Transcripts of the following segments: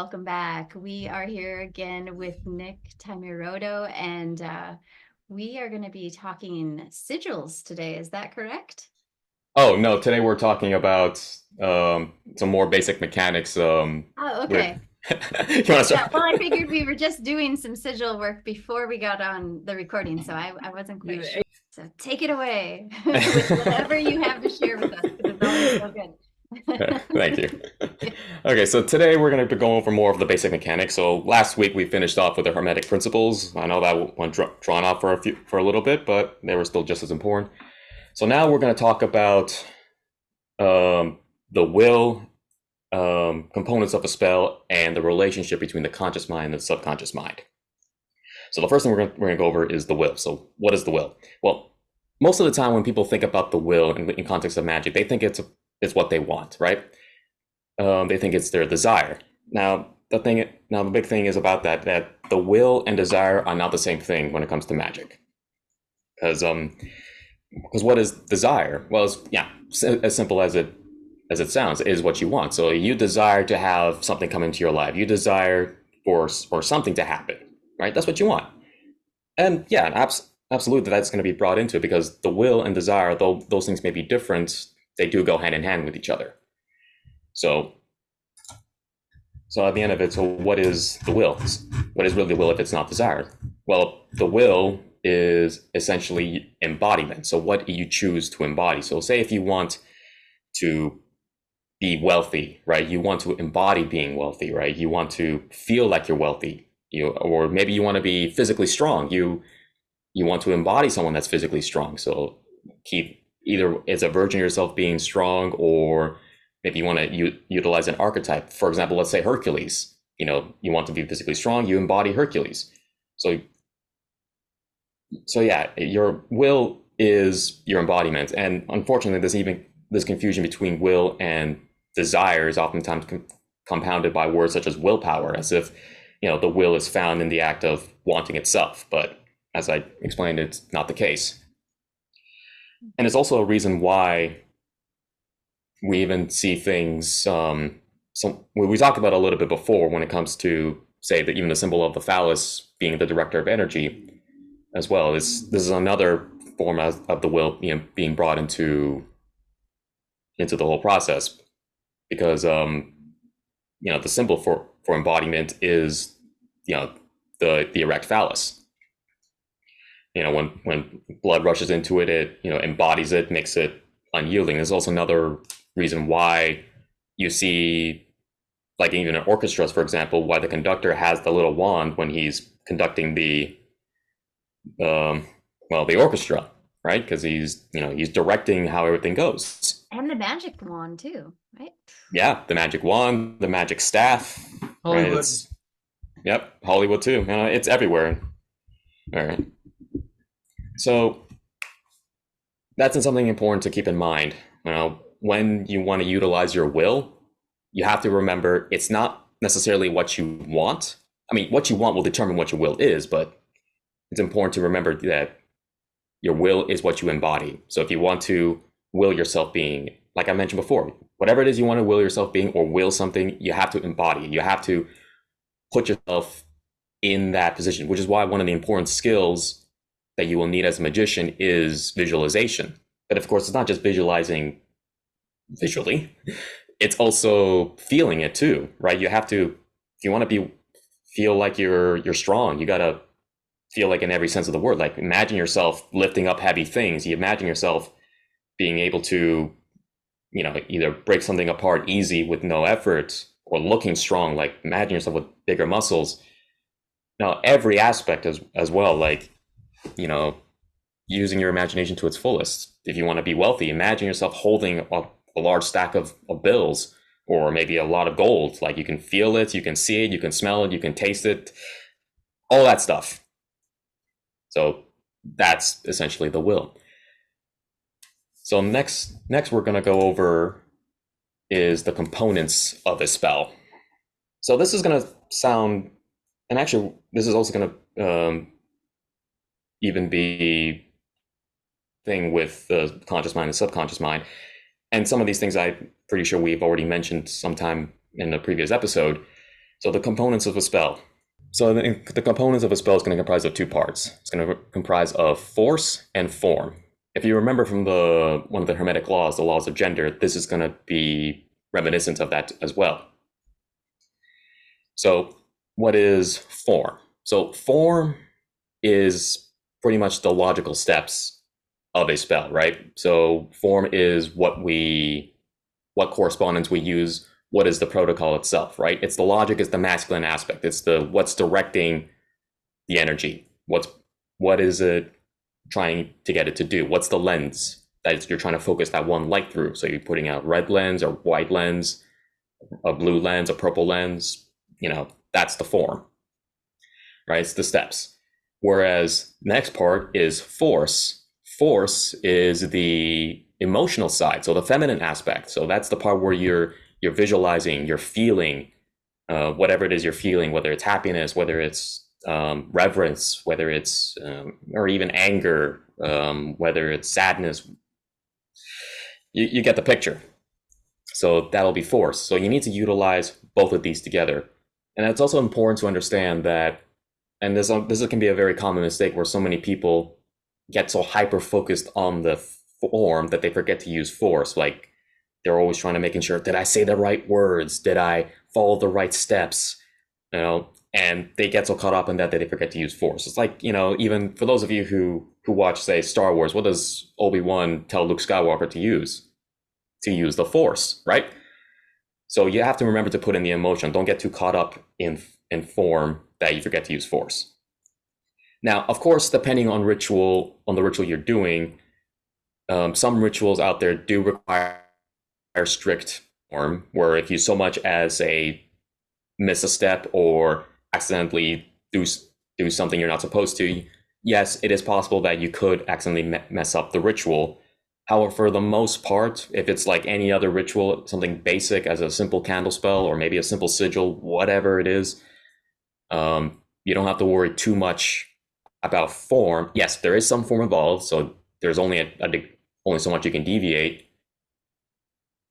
welcome back. We are here again with Nick Taimurodo, and we are going to be talking sigils today. Is that correct? Oh no, today we're talking about some more basic mechanics Oh, with okay. you want to Yeah, start? well, I figured we were just doing some sigil work before we got on the recording, so I wasn't quite sure. So take it away with whatever you have to share with us, because it's always so good. Thank you. Okay, so today we're going to be going over more of the basic mechanics. So last week we finished off with the Hermetic principles. I know that went drawn out for a little bit, but they were still just as important. So now we're going to talk about the will, components of a spell, and the relationship between the conscious mind and the subconscious mind. So the first thing we're going to go over is the will. So what is the will? Well, most of the time when people think about the will in context of magic, they think it's what they want, right? They think it's their desire. Now the big thing is about that the will and desire are not the same thing when it comes to magic, because what is desire? Well, it's, yeah, as simple as it sounds, is what you want. So you desire to have something come into your life. You desire for something to happen, right? That's what you want. And yeah, absolutely, that's going to be brought into it because the will and desire, though those things may be different, they do go hand in hand with each other. So, so at the end of it, so what is the will? What is really the will if it's not desire? Well, the will is essentially embodiment. So what you choose to embody. So say if you want to be wealthy, right? You want to embody being wealthy, right? You want to feel like you're wealthy. Or maybe you want to be physically strong. You want to embody someone that's physically strong. So keep either as a version of yourself being strong, or maybe you want to utilize an archetype. For example, let's say Hercules. You want to be physically strong. You embody Hercules. So yeah, your will is your embodiment, and unfortunately, this confusion between will and desire is oftentimes compounded by words such as willpower, as if the will is found in the act of wanting itself. But as I explained, it's not the case, and it's also a reason why we even see things. We talked about a little bit before when it comes to say that even the symbol of the phallus being the director of energy as well. This is another form of the will, being brought into the whole process, because the symbol for embodiment is the erect phallus. When blood rushes into it, it embodies it, makes it unyielding. There's also another reason why you see, like even in orchestras, for example, why the conductor has the little wand when he's conducting the the orchestra, right? Because he's directing how everything goes. And the magic wand too, right? Yeah, the magic wand, the magic staff, right? Hollywood. Yep, Hollywood too. It's everywhere. All right. So that's something important to keep in mind. When you want to utilize your will, you have to remember it's not necessarily what you want. I mean, what you want will determine what your will is, but it's important to remember that your will is what you embody. So if you want to will yourself being, like I mentioned before, whatever it is you want to will yourself being or will something, you have to embody. You have to put yourself in that position, which is why one of the important skills that you will need as a magician is visualization. But of course, it's not just visualizing visually, it's also feeling it too, right? You have to, if you want to feel like you're strong, you got to feel like in every sense of the word. Like imagine yourself lifting up heavy things. You imagine yourself being able to, either break something apart easy with no effort, or looking strong. Like imagine yourself with bigger muscles. Now, every aspect as well, like, using your imagination to its fullest. If you want to be wealthy, imagine yourself holding a large stack of bills, or maybe a lot of gold. Like you can feel it, you can see it, you can smell it, you can taste it, all that stuff. So that's essentially the will. So next we're going to go over is the components of a spell. So this is going to sound, and actually this is also going to even be thing with the conscious mind and subconscious mind. And some of these things I'm pretty sure we've already mentioned sometime in a previous episode. So the components of a spell. So the components of a spell is going to comprise of two parts. It's going to comprise of force and form. If you remember from one of the Hermetic laws, the laws of gender, this is going to be reminiscent of that as well. So what is form? So form is pretty much the logical steps of a spell, right? So form is what correspondence we use. What is the protocol itself, right? It's the logic, it's the masculine aspect. It's the what's directing the energy. What is it trying to get it to do? What's the lens that you're trying to focus that one light through? So you're putting out red lens or white lens, a blue lens, a purple lens, that's the form, right? It's the steps. Whereas the next part is force. Force is the emotional side, so the feminine aspect. So that's the part where you're visualizing, you're feeling whatever it is you're feeling, whether it's happiness, whether it's reverence, whether it's or even anger, whether it's sadness. You get the picture. So that'll be force. So you need to utilize both of these together. And it's also important to understand that, and this can be a very common mistake where so many people get so hyper focused on the form that they forget to use force. Like they're always trying to making sure, did I say the right words? Did I follow the right steps? And they get so caught up in that they forget to use force. It's like, even for those of you who watch, say, Star Wars, what does Obi-Wan tell Luke Skywalker to use? To use the force, right? So you have to remember to put in the emotion. Don't get too caught up in form that you forget to use force. Now, of course, depending on the ritual you're doing, some rituals out there do require strict form, where if you so much as miss a step or accidentally do something you're not supposed to, yes, it is possible that you could accidentally mess up the ritual. However, for the most part, if it's like any other ritual, something basic as a simple candle spell or maybe a simple sigil, whatever it is, you don't have to worry too much about form. Yes, there is some form involved, so there's only only so much you can deviate.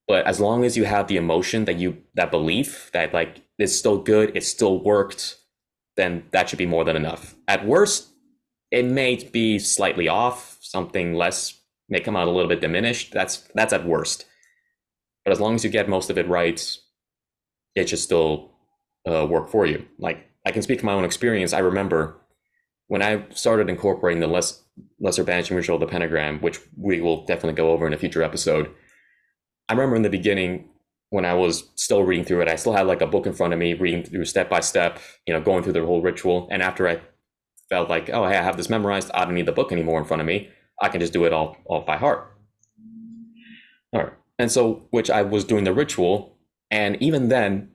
But as long as you have the emotion that belief that like it's still good, it still worked, then that should be more than enough. At worst, it may be slightly off, something less may come out a little bit diminished. That's at worst. But as long as you get most of it right, it should still work for you. Like I can speak from my own experience. I remember when I started incorporating the lesser banishing ritual of the pentagram, which we will definitely go over in a future episode. I remember in the beginning when I was still reading through it, I still had like a book in front of me, reading through step by step, going through the whole ritual. And after I felt like, oh, hey, I have this memorized, I don't need the book anymore in front of me. I can just do it all by heart. All right. And so, which I was doing the ritual, and even then,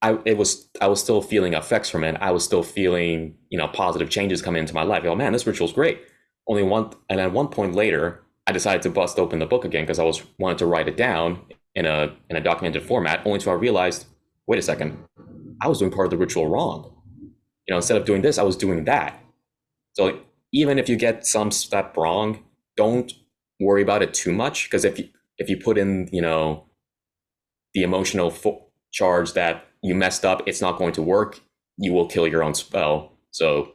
I was still feeling effects from it. I was still feeling, positive changes coming into my life. Oh man, this ritual's great. And at one point later, I decided to bust open the book again because I wanted to write it down in a documented format. Only to I realized, wait a second, I was doing part of the ritual wrong. Instead of doing this, I was doing that. So even if you get some step wrong, don't worry about it too much, because if you put in, the emotional charge that you messed up, it's not going to work, you will kill your own spell. So,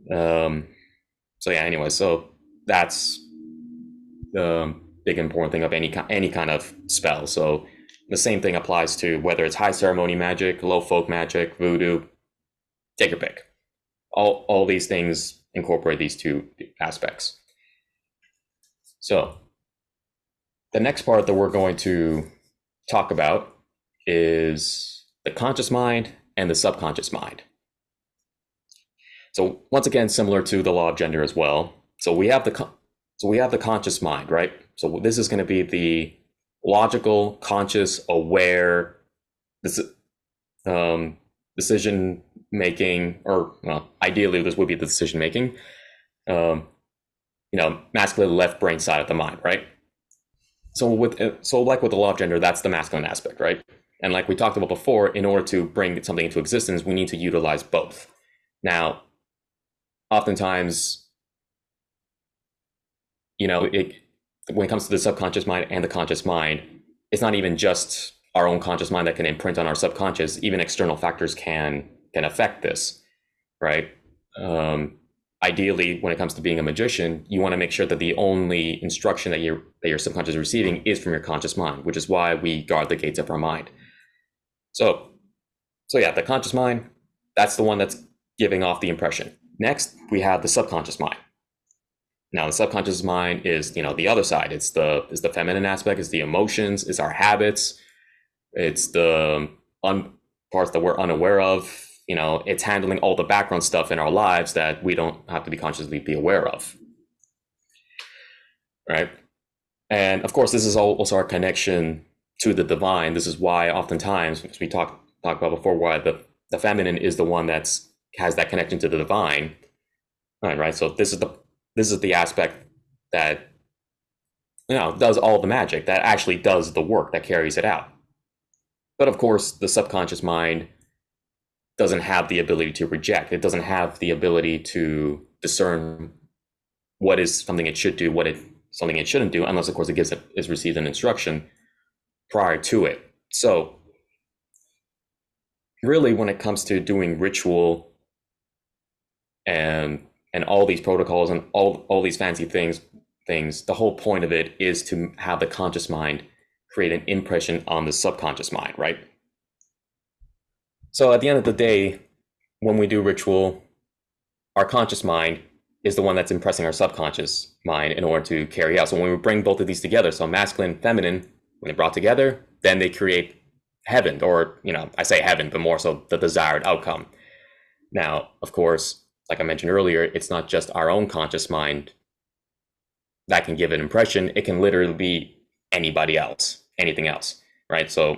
so yeah. Anyway, so that's the big important thing of any kind of spell. So the same thing applies to whether it's high ceremony magic, low folk magic, voodoo. Take your pick. All these things incorporate these two aspects. So the next part that we're going to talk about is the conscious mind and the subconscious mind. So once again, similar to the law of gender as well. So we have the conscious mind, right? So this is going to be the logical, conscious, aware, decision making, or ideally this would be the decision making. Masculine left brain side of the mind, right? So like with the law of gender, that's the masculine aspect, right? And like we talked about before, in order to bring something into existence, we need to utilize both. Now, oftentimes, when it comes to the subconscious mind and the conscious mind, it's not even just our own conscious mind that can imprint on our subconscious. Even external factors can affect this, right? Ideally, when it comes to being a magician, you want to make sure that the only instruction that your subconscious is receiving is from your conscious mind, which is why we guard the gates of our mind. So yeah, the conscious mind, that's the one that's giving off the impression. Next, we have the subconscious mind. Now, the subconscious mind is, the other side. It's the feminine aspect, it's the emotions, it's our habits, it's the parts that we're unaware of. It's handling all the background stuff in our lives that we don't have to be consciously be aware of. Right? And of course, this is also our connection to the divine. This is why oftentimes, as we talked about before, why the feminine is the one has that connection to the divine. Right? So this is the aspect that does all the magic, that actually does the work, that carries it out. But of course, the subconscious mind doesn't have the ability to reject. It doesn't have the ability to discern what is something it should do, something it shouldn't do, unless of course is received an instruction prior to it. So really, when it comes to doing ritual and all these protocols and all these fancy things, the whole point of it is to have the conscious mind create an impression on the subconscious mind, right? So at the end of the day, when we do ritual, our conscious mind is the one that's impressing our subconscious mind in order to carry out. So when we bring both of these together, so masculine, feminine, when they're brought together, then they create heaven, or, I say heaven, but more so the desired outcome. Now, of course, like I mentioned earlier, it's not just our own conscious mind that can give an impression. It can literally be anybody else, anything else, right? So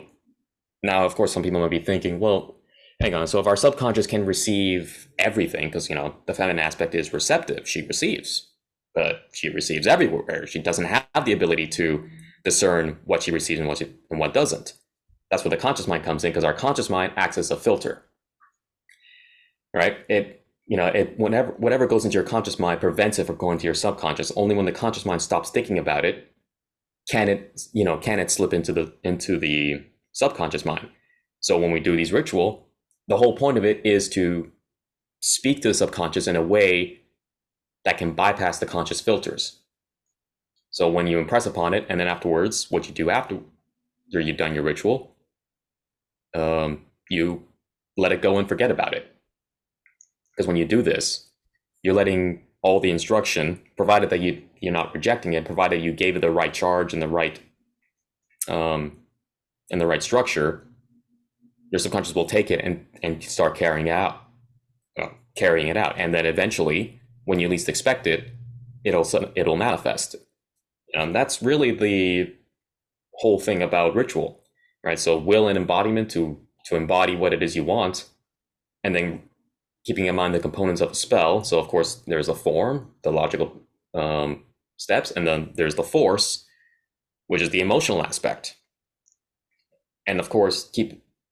now, of course, some people might be thinking, well, hang on, so if our subconscious can receive everything, because, the feminine aspect is receptive, she receives, but she receives everywhere. She doesn't have the ability to discern what she receives and what doesn't. That's where the conscious mind comes in, because our conscious mind acts as a filter, right? Whatever goes into your conscious mind prevents it from going to your subconscious. Only when the conscious mind stops thinking about it can it slip into the subconscious mind. So when we do these ritual, the whole point of it is to speak to the subconscious in a way that can bypass the conscious filters. So when you impress upon it, and then afterwards, what you do after you've done your ritual, you let it go and forget about it. Because when you do this, you're letting all the instruction, provided that you're not rejecting it, provided you gave it the right charge and the right structure, your subconscious will take it and start carrying it out. And then eventually, when you least expect it, it'll manifest. That's really the whole thing about ritual, right? So will and embodiment to embody what it is you want, and then keeping in mind the components of a spell. So of course there's a form, the logical steps, and then there's the force, which is the emotional aspect. And of course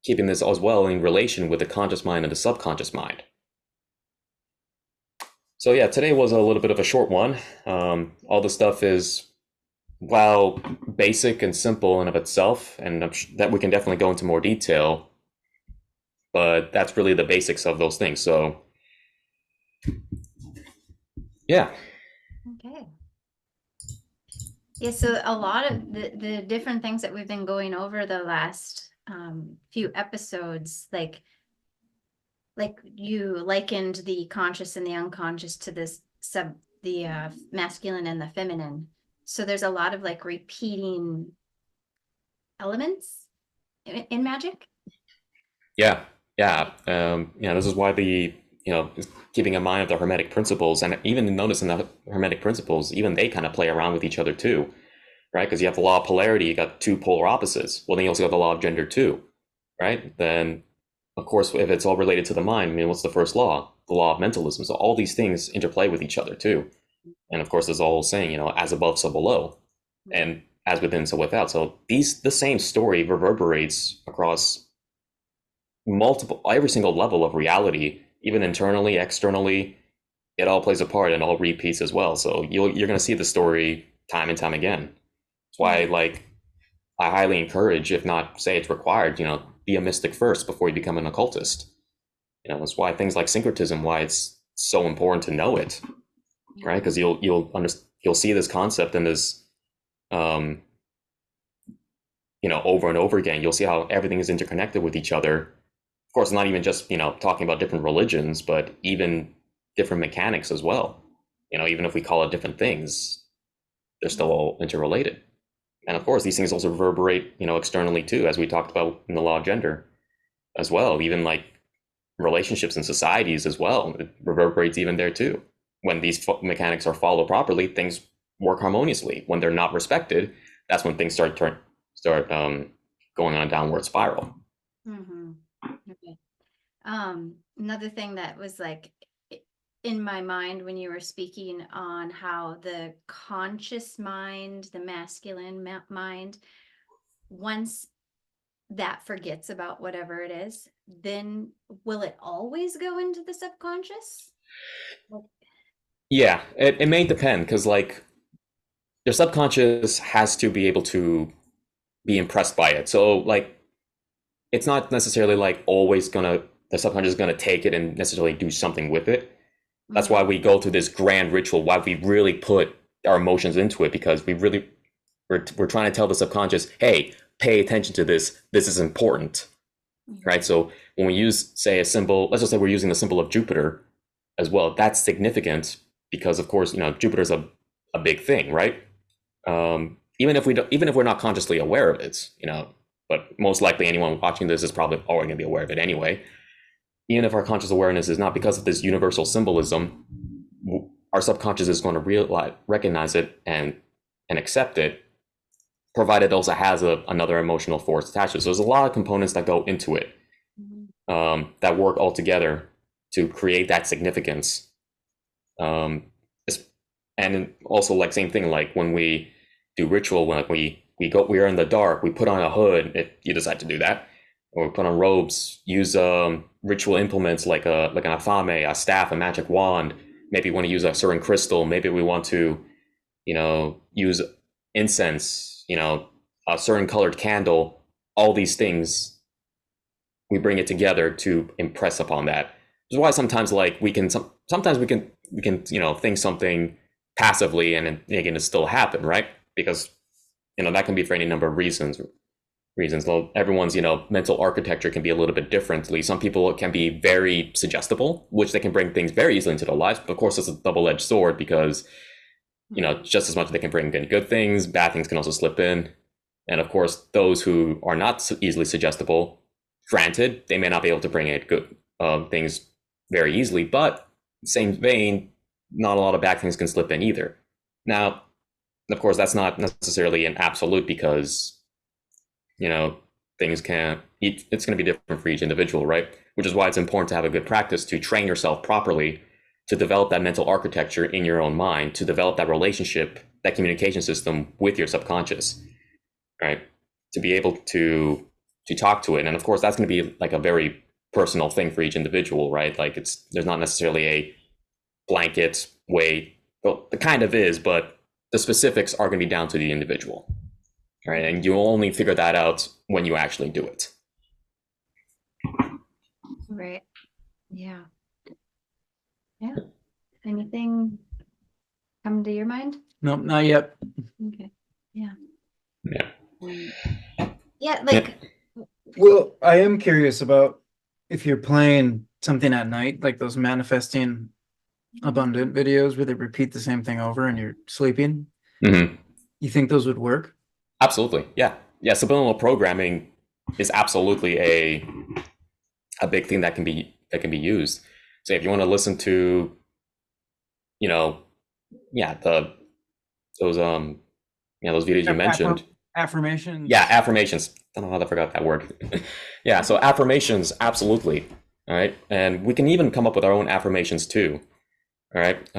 keeping this as well in relation with the conscious mind and the subconscious mind. So yeah, today was a little bit of a short one. All the stuff is, while basic and simple in of itself, and that we can definitely go into more detail, but that's really the basics of those things. So yeah. Okay. Yeah, so a lot of the different things that we've been going over the last few episodes, like you likened the conscious and the unconscious to the masculine and the feminine. So there's a lot of like repeating elements in magic. Yeah. This is why keeping in mind of the Hermetic principles, and even noticing the Hermetic principles, even they kind of play around with each other too, right? Because you have the law of polarity, you got two polar opposites. Well, then you also have the law of gender too, right? Then, of course, if it's all related to the mind, what's the first law? The law of mentalism. So all these things interplay with each other too. And of course, there's all saying, as above, so below, and as within, so without. So the same story reverberates across every single level of reality, even internally, externally. It all plays a part and all repeats as well. So you're going to see the story time and time again. That's why, I highly encourage, if not say it's required, be a mystic first before you become an occultist. That's why things like syncretism, why it's so important to know it, right? Because you'll see this concept and this, over and over again. You'll see how everything is interconnected with each other. Of course, not even just talking about different religions, but even different mechanics as well. Even if we call it different things, they're still all interrelated. And of course, these things also reverberate, externally too, as we talked about in the law of gender as well. Even like relationships and societies as well, it reverberates even there too. When these mechanics are followed properly, things work harmoniously. When they're not respected, that's when things start going on a downward spiral. Mm-hmm. Okay. Another thing that was like in my mind when you were speaking on how the conscious mind, the masculine mind, once that forgets about whatever it is, then will it always go into the subconscious? Yeah, it may depend, because like your subconscious has to be able to be impressed by it. So like it's not necessarily like always the subconscious is gonna take it and necessarily do something with it. That's why we go through this grand ritual, why we really put our emotions into it, because we're trying to tell the subconscious, hey, pay attention to this. This is important, right? So when we use, say, a symbol, let's just say we're using the symbol of Jupiter as well. That's significant because, of course, Jupiter's a big thing, right? Even if we're not consciously aware of it, but most likely anyone watching this is probably already going to be aware of it anyway. Even if our conscious awareness is not, because of this universal symbolism, our subconscious is going to recognize it and accept it, provided it also has another emotional force attached to it. So there's a lot of components that go into it, that work all together to create that significance. And also, like, same thing, like when we do ritual, when we're in the dark, we put on a hood if you decide to do that, or we put on robes, use ritual implements like an afame, a staff, a magic wand. Maybe we want to use a certain crystal. Maybe we want to, use incense, a certain colored candle. All these things, we bring it together to impress upon that. Which is why sometimes, like, sometimes we can think something passively and again it still happen, right? Because that can be for any number of reasons. Well, everyone's mental architecture can be a little bit differently. Some people can be very suggestible, which they can bring things very easily into their lives. But of course, it's a double-edged sword, because just as much as they can bring in good things, bad things can also slip in. And of course, those who are not so easily suggestible, granted, they may not be able to bring in good things very easily, but same vein, not a lot of bad things can slip in either. Now, of course, that's not necessarily an absolute, because things it's going to be different for each individual, right? Which is why it's important to have a good practice to train yourself properly, to develop that mental architecture in your own mind, to develop that relationship, that communication system with your subconscious, right? To be able to talk to it. And of course, that's going to be like a very personal thing for each individual, right? Like there's not necessarily a blanket way. Well, it kind of is, but the specifics are going to be down to the individual, right? And you only figure that out when you actually do it. Right. Yeah. Yeah. Anything come to your mind? Nope, not yet. Okay. Yeah. Yeah. Yeah, like. Well, I am curious about if you're playing something at night, like those manifesting abundant videos where they repeat the same thing over and you're sleeping. Mm-hmm. You think those would work? Absolutely. Yeah. Subliminal programming is absolutely a big thing that can be used. So if you want to listen to, those videos you mentioned. Affirmations. Yeah, affirmations. I don't know how I forgot that word. Yeah, so affirmations, absolutely. All right, and we can even come up with our own affirmations too. All right.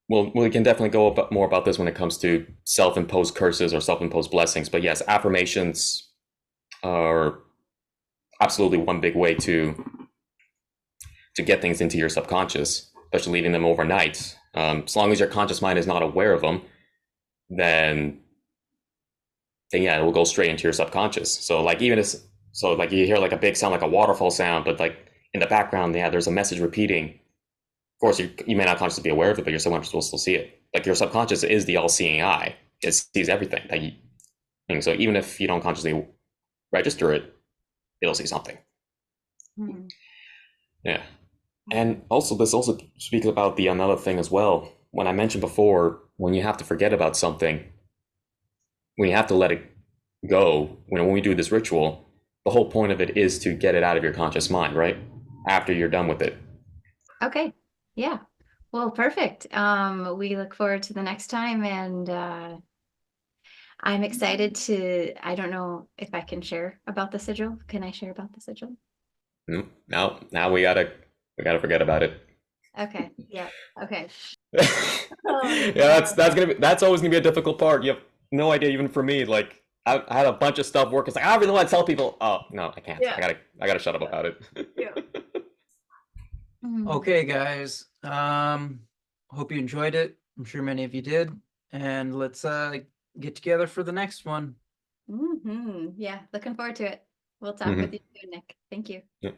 Well, we can definitely go more about this when it comes to self-imposed curses or self-imposed blessings. But yes, affirmations are absolutely one big way to get things into your subconscious, especially leaving them overnight. As long as your conscious mind is not aware of them, then then yeah, it will go straight into your subconscious. So like even if so like you hear like a big sound like a waterfall sound, but like in the background, yeah, there's a message repeating. Of course, you may not consciously be aware of it, but your subconscious will still see it. Like your subconscious is the all-seeing eye; it sees everything that you. And so even if you don't consciously register it, it'll see something. Hmm. Yeah, and also this also speaks about the another thing as well. When I mentioned before, when you have to forget about something, when you have to let it go, when we do this ritual, the whole point of it is to get it out of your conscious mind, right? After you're done with it. Okay. Yeah. Well, perfect. We look forward to the next time, and I'm excited to, I don't know if I can share about the sigil. Can I share about the sigil? Now we gotta forget about it. Okay. Yeah. Okay. Yeah, that's always gonna be a difficult part. You have no idea, even for me. Like I had a bunch of stuff work. It's like I really want to tell people. Oh no, I can't. Yeah. I gotta shut up about it. Yeah. Mm. Okay, guys. Hope you enjoyed it. I'm sure many of you did. And let's get together for the next one. Yeah. Looking forward to it. We'll talk with you soon, Nick. Thank you. Yeah.